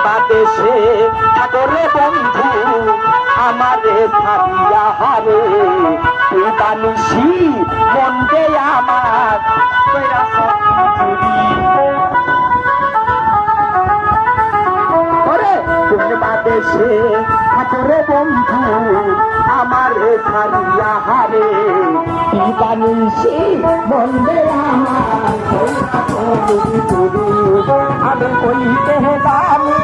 বাদেশে সাগরে বন্ধু আমারে ছাড়িয়া হারে তুই বানিসি মন দে আমার বাদেশে সাগরে বন্ধু আমারে ছাড়িয়া হারে তুই বানিসি মন দে আমার আমি কইতে জানি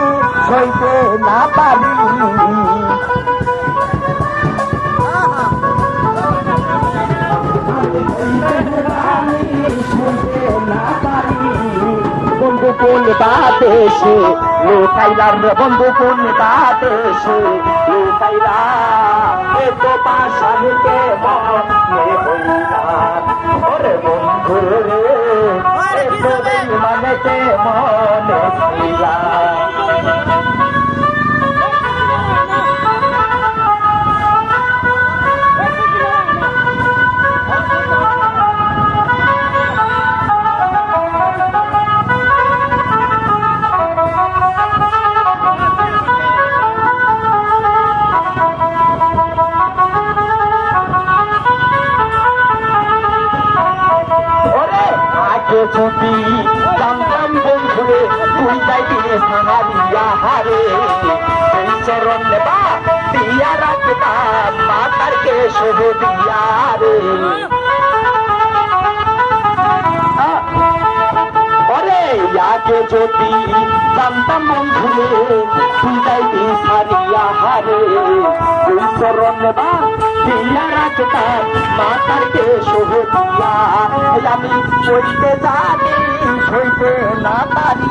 সইতে না পারি বন্ধু কোন বাদেশে লোকাইলাম রে বন্ধু কোন বাদেশে লোকাইলা এ তো পাশানিকে মনে হইলাম ওরে বন্ধু রে এ তো বেঈমানেতে মনে ছিলাম যদি জানতাম বন্ধুরে তুই যাইবি সাহারিয়া হারে তুই চরণ নেবা দিয়া রাখতাম মাতারকে শুভ দিয়া রে ওরে আগে যদি জানতাম বন্ধুরে তুই যাইবি সারিয়া হারে তুই চরণ নেবা দিয়া রাখতাম মাতারকে শুভ দিয়া আমি বলতে জানি হইতে না পারি